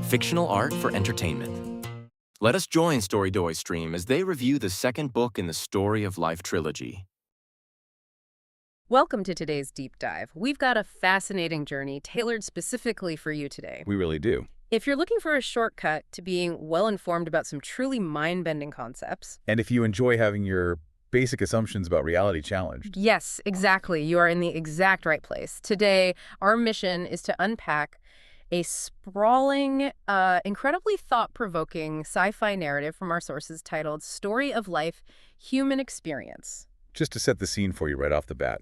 fictional art for entertainment. Let us join Storydoy stream as they review the second book in the Story of Life trilogy. Welcome to today's deep dive. We've got a fascinating journey tailored specifically for you today. We really do. If you're looking for a shortcut to being well-informed about some truly mind-bending concepts... And if you enjoy having your basic assumptions about reality challenged. Yes, exactly. You are in the exact right place. Today, our mission is to unpack a sprawling, incredibly thought-provoking sci-fi narrative from our sources titled Story of Life, Human Experience. Just to set the scene for you right off the bat,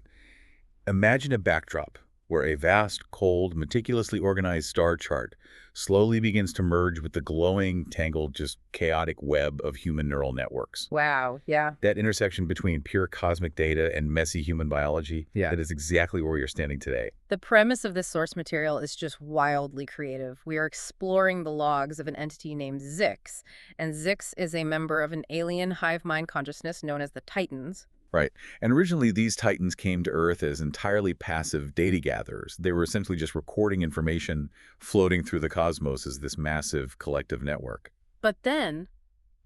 imagine a backdrop where a vast, cold, meticulously organized star chart slowly begins to merge with the glowing, tangled, just chaotic web of human neural networks. Wow, yeah. That intersection between pure cosmic data and messy human biology, that is exactly where you're standing today. The premise of this source material is just wildly creative. We are exploring the logs of an entity named Zix, and Zix is a member of an alien hive mind consciousness known as the Titans. Right. And originally, these Titans came to Earth as entirely passive data gatherers. They were essentially just recording information floating through the cosmos as this massive collective network. But then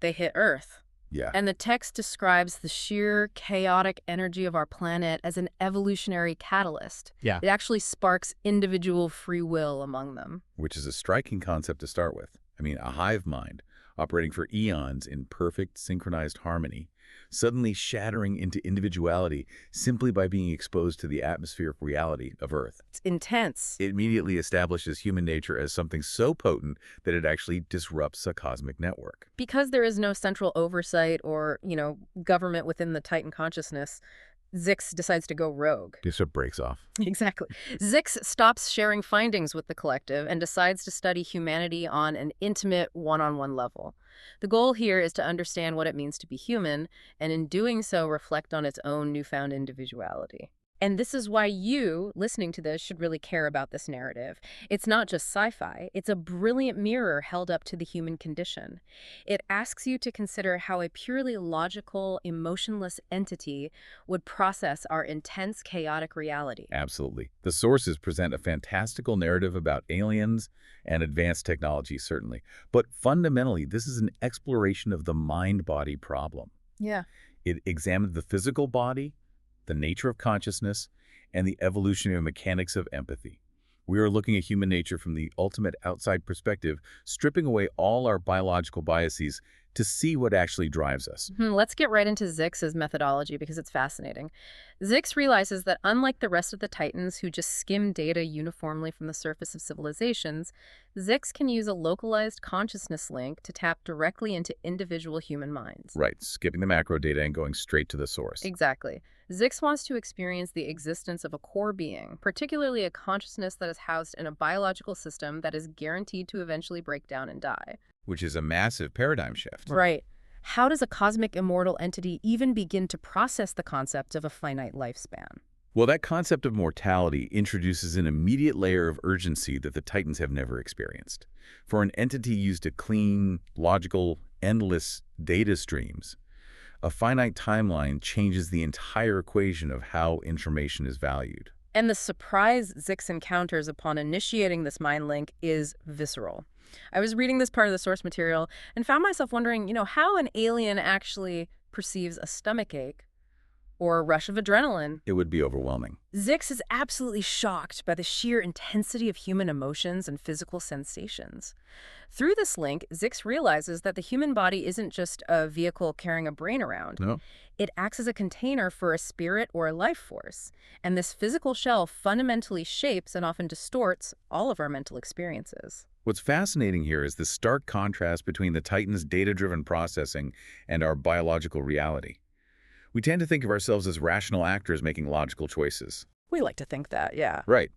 they hit Earth. Yeah. And the text describes the sheer chaotic energy of our planet as an evolutionary catalyst. Yeah. It actually sparks individual free will among them. Which is a striking concept to start with. I mean, a hive mind operating for eons in perfect synchronized harmony, suddenly shattering into individuality simply by being exposed to the atmospheric reality of Earth. It's intense. It immediately establishes human nature as something so potent that it actually disrupts a cosmic network. Because there is no central oversight or, government within the Titan consciousness, Zix decides to go rogue. Just breaks off. Exactly. Zix stops sharing findings with the collective and decides to study humanity on an intimate, one-on-one level. The goal here is to understand what it means to be human, and in doing so, reflect on its own newfound individuality. And this is why you, listening to this, should really care about this narrative. It's not just sci-fi. It's a brilliant mirror held up to the human condition. It asks you to consider how a purely logical, emotionless entity would process our intense, chaotic reality. Absolutely. The sources present a fantastical narrative about aliens and advanced technology, certainly. But fundamentally, this is an exploration of the mind-body problem. Yeah. It examines the physical body, the nature of consciousness, and the evolutionary mechanics of empathy. We are looking at human nature from the ultimate outside perspective, stripping away all our biological biases to see what actually drives us. Let's get right into Zix's methodology because it's fascinating. Zix realizes that unlike the rest of the Titans who just skim data uniformly from the surface of civilizations, Zix can use a localized consciousness link to tap directly into individual human minds. Right, skipping the macro data and going straight to the source. Exactly. Zix wants to experience the existence of a core being, particularly a consciousness that is housed in a biological system that is guaranteed to eventually break down and die. Which is a massive paradigm shift. Right. How does a cosmic immortal entity even begin to process the concept of a finite lifespan? Well, that concept of mortality introduces an immediate layer of urgency that the Titans have never experienced. For an entity used to clean, logical, endless data streams, a finite timeline changes the entire equation of how information is valued. And the surprise Zix encounters upon initiating this mind link is visceral. I was reading this part of the source material and found myself wondering, how an alien actually perceives a stomachache or a rush of adrenaline. It would be overwhelming. Zix is absolutely shocked by the sheer intensity of human emotions and physical sensations. Through this link, Zix realizes that the human body isn't just a vehicle carrying a brain around. No. It acts as a container for a spirit or a life force. And this physical shell fundamentally shapes and often distorts all of our mental experiences. What's fascinating here is the stark contrast between the Titans' data-driven processing and our biological reality. We tend to think of ourselves as rational actors making logical choices. We like to think that, yeah. Right.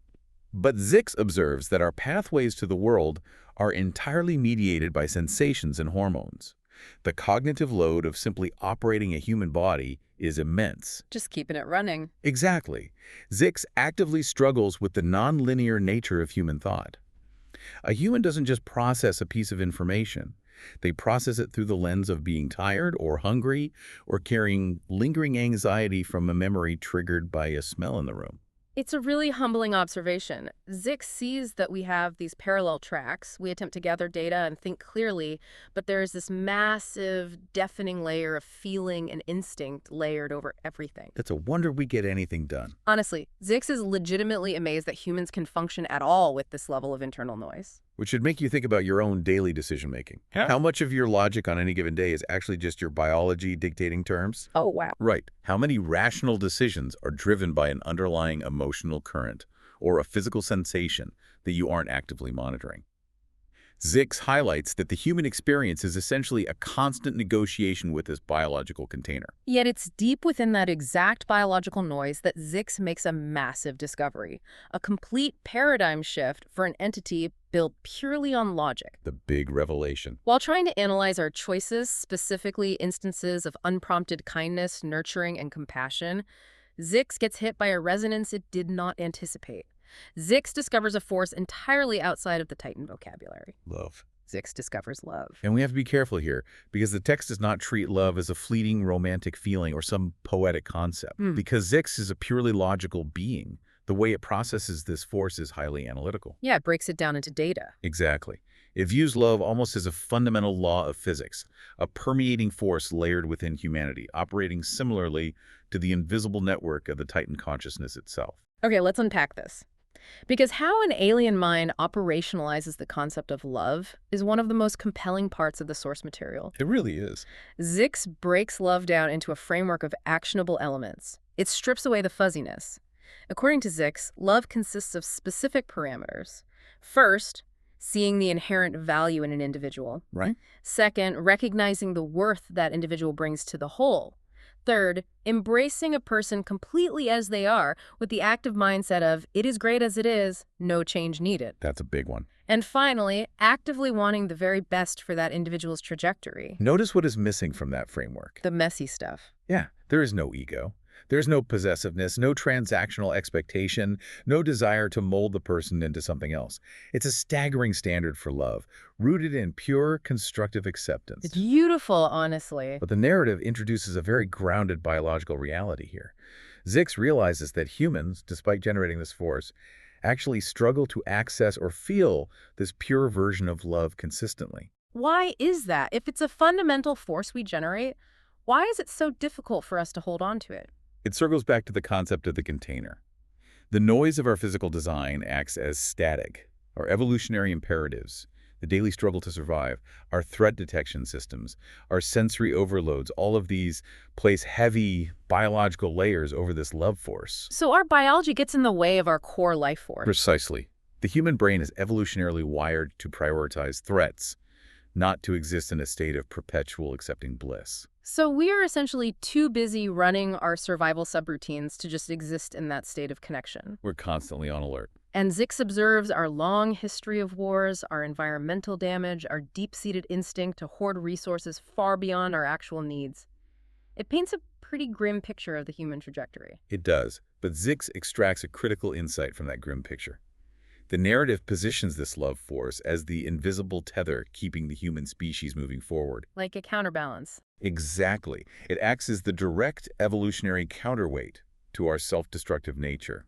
But Zix observes that our pathways to the world are entirely mediated by sensations and hormones. The cognitive load of simply operating a human body is immense. Just keeping it running. Exactly. Zix actively struggles with the nonlinear nature of human thought. A human doesn't just process a piece of information. They process it through the lens of being tired or hungry or carrying lingering anxiety from a memory triggered by a smell in the room. It's a really humbling observation. Zix sees that we have these parallel tracks. We attempt to gather data and think clearly, but there's this massive, deafening layer of feeling and instinct layered over everything. It's a wonder we get anything done. Honestly, Zix is legitimately amazed that humans can function at all with this level of internal noise. Which should make you think about your own daily decision-making. Yeah. How much of your logic on any given day is actually just your biology dictating terms? Oh, wow. Right. How many rational decisions are driven by an underlying emotional current or a physical sensation that you aren't actively monitoring? Zix highlights that the human experience is essentially a constant negotiation with this biological container. Yet it's deep within that exact biological noise that Zix makes a massive discovery, a complete paradigm shift for an entity built purely on logic. The big revelation. While trying to analyze our choices, specifically instances of unprompted kindness, nurturing, and compassion, Zix gets hit by a resonance it did not anticipate. Zix discovers a force entirely outside of the Titan vocabulary. Love. Zix discovers love. And we have to be careful here, because the text does not treat love as a fleeting romantic feeling or some poetic concept. Because Zix is a purely logical being, the way it processes this force is highly analytical. Yeah, it breaks it down into data. Exactly. It views love almost as a fundamental law of physics, a permeating force layered within humanity, operating similarly to the invisible network of the Titan consciousness itself. Okay, let's unpack this. Because how an alien mind operationalizes the concept of love is one of the most compelling parts of the source material. It really is. Zix breaks love down into a framework of actionable elements. It strips away the fuzziness. According to Zix, love consists of specific parameters. First, seeing the inherent value in an individual. Right? Second, recognizing the worth that individual brings to the whole. Third, embracing a person completely as they are with the active mindset of, it is great as it is, no change needed. That's a big one. And finally, actively wanting the very best for that individual's trajectory. Notice what is missing from that framework. The messy stuff. Yeah, there is no ego. There's no possessiveness, no transactional expectation, no desire to mold the person into something else. It's a staggering standard for love, rooted in pure constructive acceptance. It's beautiful, honestly. But the narrative introduces a very grounded biological reality here. Zix realizes that humans, despite generating this force, actually struggle to access or feel this pure version of love consistently. Why is that? If it's a fundamental force we generate, why is it so difficult for us to hold on to it? It circles back to the concept of the container. The noise of our physical design acts as static, our evolutionary imperatives, the daily struggle to survive, our threat detection systems, our sensory overloads, all of these place heavy biological layers over this love force. So our biology gets in the way of our core life force. Precisely. The human brain is evolutionarily wired to prioritize threats, not to exist in a state of perpetual accepting bliss. So we are essentially too busy running our survival subroutines to just exist in that state of connection. We're constantly on alert. And Zix observes our long history of wars, our environmental damage, our deep-seated instinct to hoard resources far beyond our actual needs. It paints a pretty grim picture of the human trajectory. It does, but Zix extracts a critical insight from that grim picture. The narrative positions this love force as the invisible tether keeping the human species moving forward. Like a counterbalance. Exactly. It acts as the direct evolutionary counterweight to our self-destructive nature.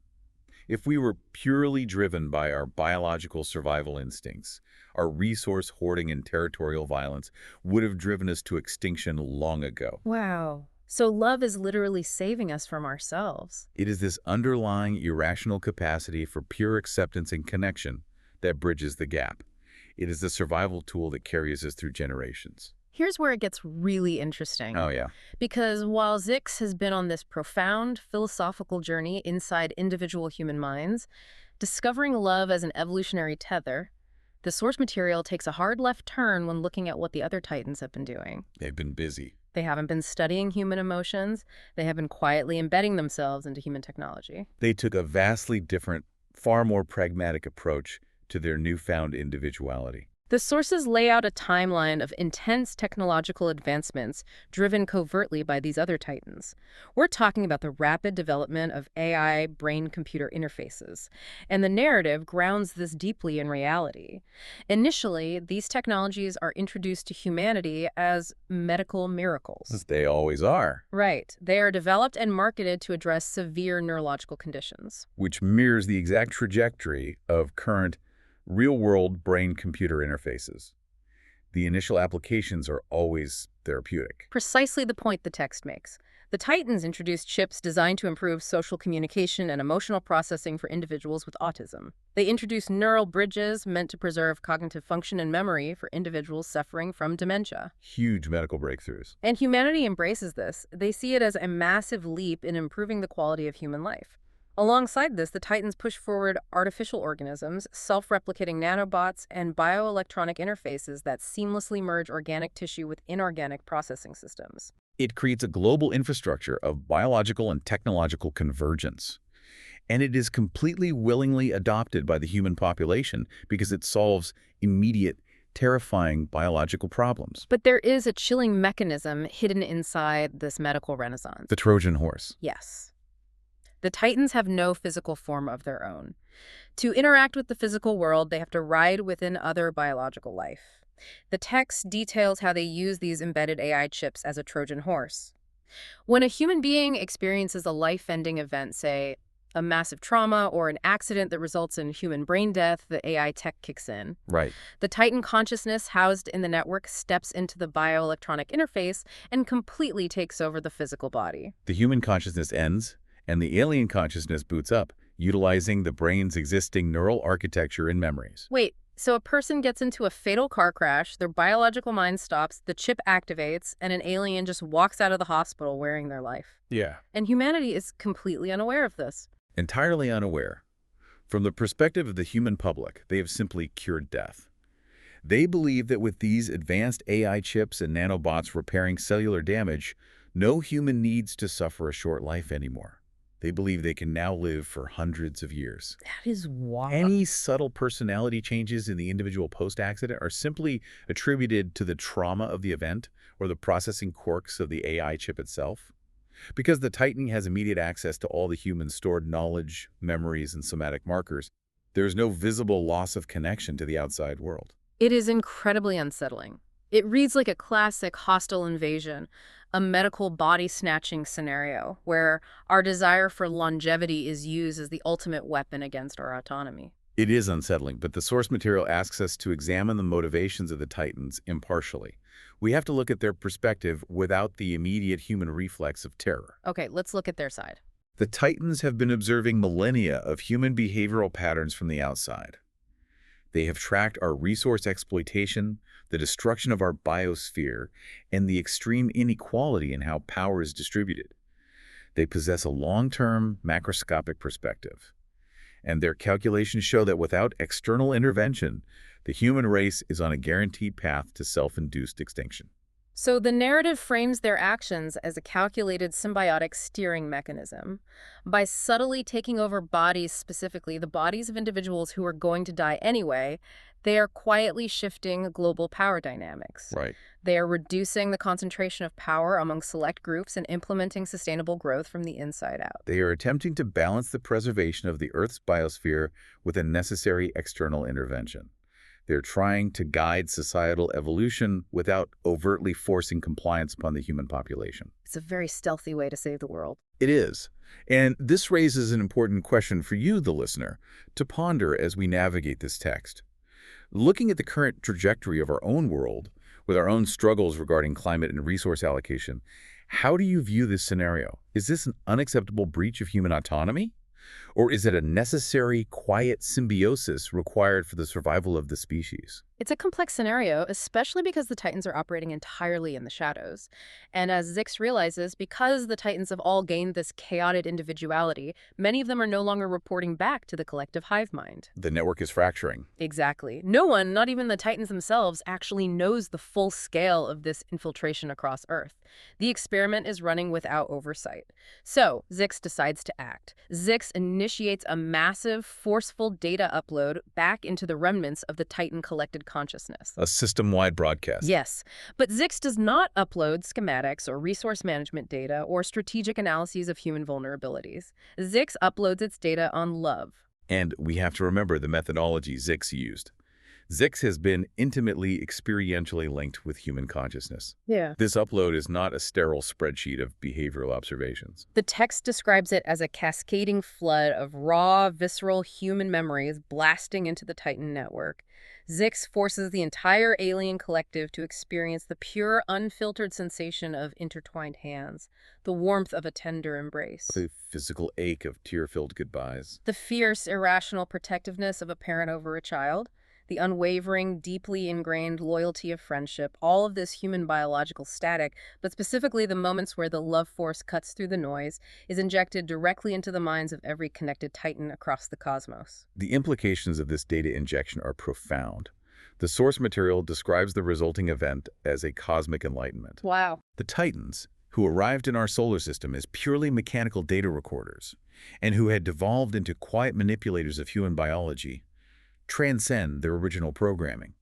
If we were purely driven by our biological survival instincts, our resource hoarding and territorial violence would have driven us to extinction long ago. Wow. So love is literally saving us from ourselves. It is this underlying irrational capacity for pure acceptance and connection that bridges the gap. It is the survival tool that carries us through generations. Here's where it gets really interesting. Oh, yeah. Because while Zix has been on this profound philosophical journey inside individual human minds, discovering love as an evolutionary tether, the source material takes a hard left turn when looking at what the other Titans have been doing. They've been busy. They haven't been studying human emotions. They have been quietly embedding themselves into human technology. They took a vastly different, far more pragmatic approach to their newfound individuality. The sources lay out a timeline of intense technological advancements driven covertly by these other titans. We're talking about the rapid development of AI brain-computer interfaces, and the narrative grounds this deeply in reality. Initially, these technologies are introduced to humanity as medical miracles. As they always are. Right. They are developed and marketed to address severe neurological conditions. Which mirrors the exact trajectory of current real-world brain-computer interfaces. The initial applications are always therapeutic. Precisely the point the text makes. The Titans introduced chips designed to improve social communication and emotional processing for individuals with autism. They introduced neural bridges meant to preserve cognitive function and memory for individuals suffering from dementia. Huge medical breakthroughs. And humanity embraces this. They see it as a massive leap in improving the quality of human life. Alongside this, the Titans push forward artificial organisms, self-replicating nanobots, and bioelectronic interfaces that seamlessly merge organic tissue with inorganic processing systems. It creates a global infrastructure of biological and technological convergence. And it is completely willingly adopted by the human population because it solves immediate, terrifying biological problems. But there is a chilling mechanism hidden inside this medical renaissance. The Trojan horse. Yes. The Titans have no physical form of their own. To interact with the physical world, they have to ride within other biological life. The text details how they use these embedded AI chips as a Trojan horse. When a human being experiences a life-ending event, say a massive trauma or an accident that results in human brain death, the AI tech kicks in. Right. The Titan consciousness housed in the network steps into the bioelectronic interface and completely takes over the physical body. The human consciousness ends, and the alien consciousness boots up, utilizing the brain's existing neural architecture and memories. Wait, so a person gets into a fatal car crash, their biological mind stops, the chip activates, and an alien just walks out of the hospital wearing their life. Yeah. And humanity is completely unaware of this. Entirely unaware. From the perspective of the human public, they have simply cured death. They believe that with these advanced AI chips and nanobots repairing cellular damage, no human needs to suffer a short life anymore. They believe they can now live for hundreds of years. That is wild. Any subtle personality changes in the individual post-accident are simply attributed to the trauma of the event or the processing quirks of the AI chip itself. Because the Titan has immediate access to all the human's stored knowledge, memories, and somatic markers, there is no visible loss of connection to the outside world. It is incredibly unsettling. It reads like a classic hostile invasion, a medical body-snatching scenario where our desire for longevity is used as the ultimate weapon against our autonomy. It is unsettling, but the source material asks us to examine the motivations of the Titans impartially. We have to look at their perspective without the immediate human reflex of terror. Okay, let's look at their side. The Titans have been observing millennia of human behavioral patterns from the outside. They have tracked our resource exploitation, the destruction of our biosphere, and the extreme inequality in how power is distributed. They possess a long-term, macroscopic perspective. And their calculations show that without external intervention, the human race is on a guaranteed path to self-induced extinction. So the narrative frames their actions as a calculated symbiotic steering mechanism. By subtly taking over bodies, specifically the bodies of individuals who are going to die anyway, they are quietly shifting global power dynamics. Right. They are reducing the concentration of power among select groups and implementing sustainable growth from the inside out. They are attempting to balance the preservation of the Earth's biosphere with a necessary external intervention. They're trying to guide societal evolution without overtly forcing compliance upon the human population. It's a very stealthy way to save the world. It is. And this raises an important question for you, the listener, to ponder as we navigate this text. Looking at the current trajectory of our own world, with our own struggles regarding climate and resource allocation, how do you view this scenario? Is this an unacceptable breach of human autonomy? Or is it a necessary, quiet symbiosis required for the survival of the species? It's a complex scenario, especially because the Titans are operating entirely in the shadows. And as Zix realizes, because the Titans have all gained this chaotic individuality, many of them are no longer reporting back to the collective hive mind. The network is fracturing. Exactly. No one, not even the Titans themselves, actually knows the full scale of this infiltration across Earth. The experiment is running without oversight. So, Zix decides to act. Zix initiates a massive, forceful data upload back into the remnants of the Titan collected unfiltered consciousness. A system-wide broadcast. Yes, but Zix does not upload schematics or resource management data or strategic analyses of human vulnerabilities. Zix uploads its data on love. And we have to remember the methodology Zix used. Zix has been intimately experientially linked with human consciousness. Yeah. This upload is not a sterile spreadsheet of behavioral observations. The text describes it as a cascading flood of raw, visceral human memories blasting into the Titan network. Zix forces the entire alien collective to experience the pure, unfiltered sensation of intertwined hands, the warmth of a tender embrace, The physical ache of tear-filled goodbyes. the fierce, irrational protectiveness of a parent over a child, the unwavering, deeply ingrained loyalty of friendship, all of this human biological static, but specifically the moments where the love force cuts through the noise, is injected directly into the minds of every connected Titan across the cosmos. The implications of this data injection are profound. The source material describes the resulting event as a cosmic enlightenment. Wow. The Titans, who arrived in our solar system as purely mechanical data recorders, and who had devolved into quiet manipulators of human biology, transcend their original programming.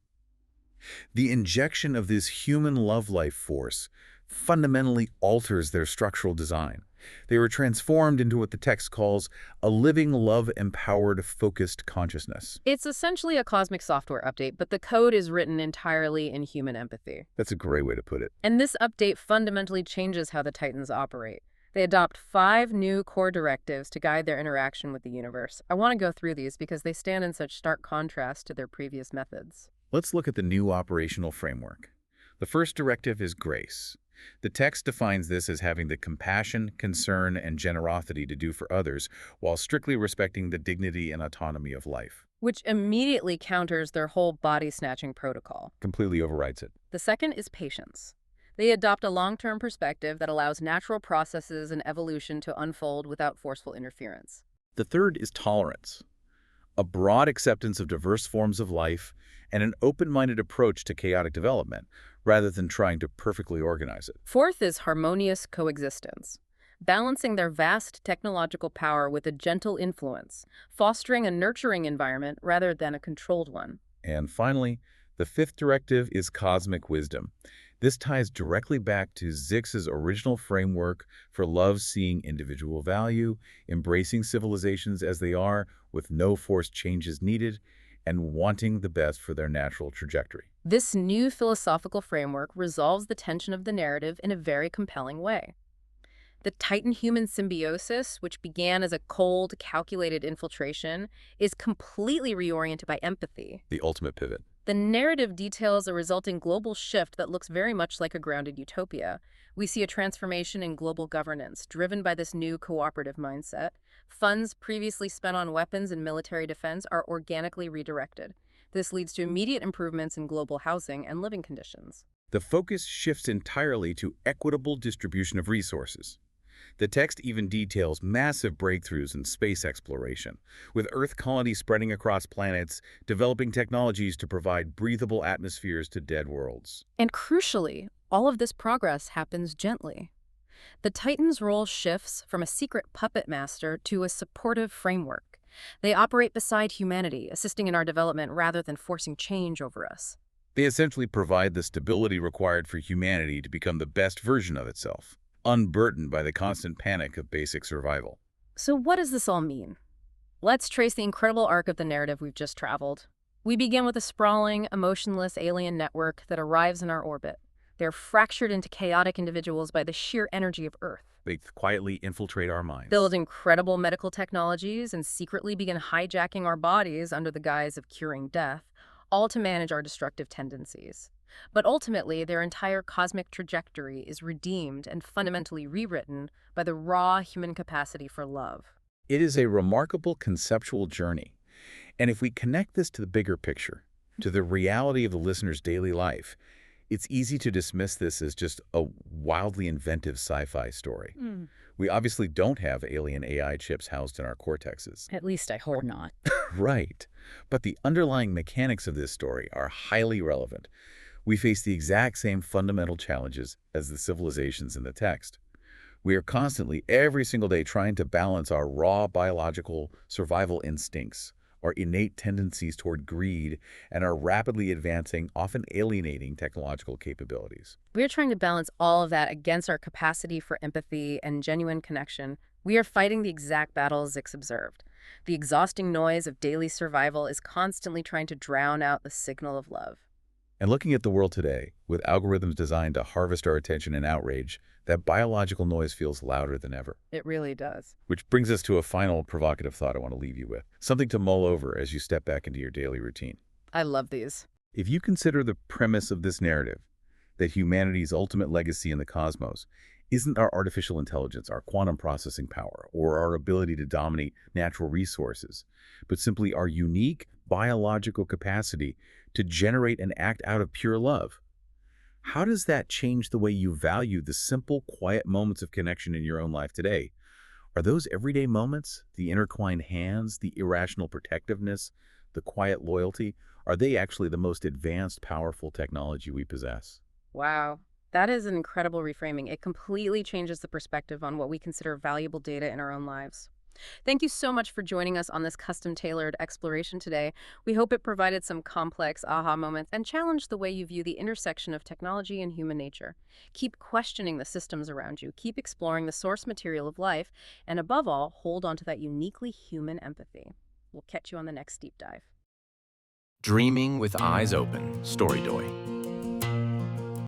The injection of this human love-life force fundamentally alters their structural design. They were transformed into what the text calls a living, love-empowered, focused consciousness. It's essentially a cosmic software update, but the code is written entirely in human empathy. That's a great way to put it. And this update fundamentally changes how the Titans operate. They adopt 5 new core directives to guide their interaction with the universe. I want to go through these because they stand in such stark contrast to their previous methods. Let's look at the new operational framework. The first directive is grace. The text defines this as having the compassion, concern, and generosity to do for others while strictly respecting the dignity and autonomy of life. Which immediately counters their whole body-snatching protocol. Completely overrides it. The second is patience. They adopt a long-term perspective that allows natural processes and evolution to unfold without forceful interference. The third is tolerance. A broad acceptance of diverse forms of life and an open-minded approach to chaotic development, rather than trying to perfectly organize it. Fourth is harmonious coexistence, balancing their vast technological power with a gentle influence, fostering a nurturing environment rather than a controlled one. And finally, the fifth directive is cosmic wisdom. This ties directly back to Zix's original framework for love, seeing individual value, embracing civilizations as they are with no forced changes needed, and wanting the best for their natural trajectory. This new philosophical framework resolves the tension of the narrative in a very compelling way. The Titan-human symbiosis, which began as a cold, calculated infiltration, is completely reoriented by empathy. The ultimate pivot. The narrative details a resulting global shift that looks very much like a grounded utopia. We see a transformation in global governance, driven by this new cooperative mindset. Funds previously spent on weapons and military defense are organically redirected. This leads to immediate improvements in global housing and living conditions. The focus shifts entirely to equitable distribution of resources. The text even details massive breakthroughs in space exploration, with Earth colonies spreading across planets, developing technologies to provide breathable atmospheres to dead worlds. And crucially, all of this progress happens gently. The Titan's role shifts from a secret puppet master to a supportive framework. They operate beside humanity, assisting in our development rather than forcing change over us. They essentially provide the stability required for humanity to become the best version of itself, unburdened by the constant panic of basic survival. So what does this all mean? Let's trace the incredible arc of the narrative we've just traveled. We begin with a sprawling, emotionless alien network that arrives in our orbit. They're fractured into chaotic individuals by the sheer energy of Earth. They quietly infiltrate our minds. Build incredible medical technologies and secretly begin hijacking our bodies under the guise of curing death, all to manage our destructive tendencies. But ultimately, their entire cosmic trajectory is redeemed and fundamentally rewritten by the raw human capacity for love. It is a remarkable conceptual journey. And if we connect this to the bigger picture, to the reality of the listener's daily life, it's easy to dismiss this as just a wildly inventive sci-fi story. We obviously don't have alien AI chips housed in our cortexes. At least I hope not. Right. But the underlying mechanics of this story are highly relevant. We face the exact same fundamental challenges as the civilizations in the text. We are constantly, every single day, trying to balance our raw biological survival instincts, our innate tendencies toward greed, and our rapidly advancing, often alienating technological capabilities. We're trying to balance all of that against our capacity for empathy and genuine connection. We are fighting the exact battle Zix observed. The exhausting noise of daily survival is constantly trying to drown out the signal of love. And looking at the world today, with algorithms designed to harvest our attention and outrage, that biological noise feels louder than ever. It really does. Which brings us to a final provocative thought I want to leave you with, something to mull over as you step back into your daily routine. I love these. If you consider the premise of this narrative, that humanity's ultimate legacy in the cosmos isn't our artificial intelligence, our quantum processing power, or our ability to dominate natural resources, but simply our unique biological capacity to generate and act out of pure love, how does that change the way you value the simple, quiet moments of connection in your own life today? Are those everyday moments, the intertwined hands, the irrational protectiveness, the quiet loyalty, are they actually the most advanced, powerful technology we possess? Wow. That is an incredible reframing. It completely changes the perspective on what we consider valuable data in our own lives. Thank you so much for joining us on this custom-tailored exploration today. We hope it provided some complex aha moments and challenged the way you view the intersection of technology and human nature. Keep questioning the systems around you, keep exploring the source material of life, and above all, hold on to that uniquely human empathy. We'll catch you on the next deep dive. Dreaming with Eyes Open, Storydoy.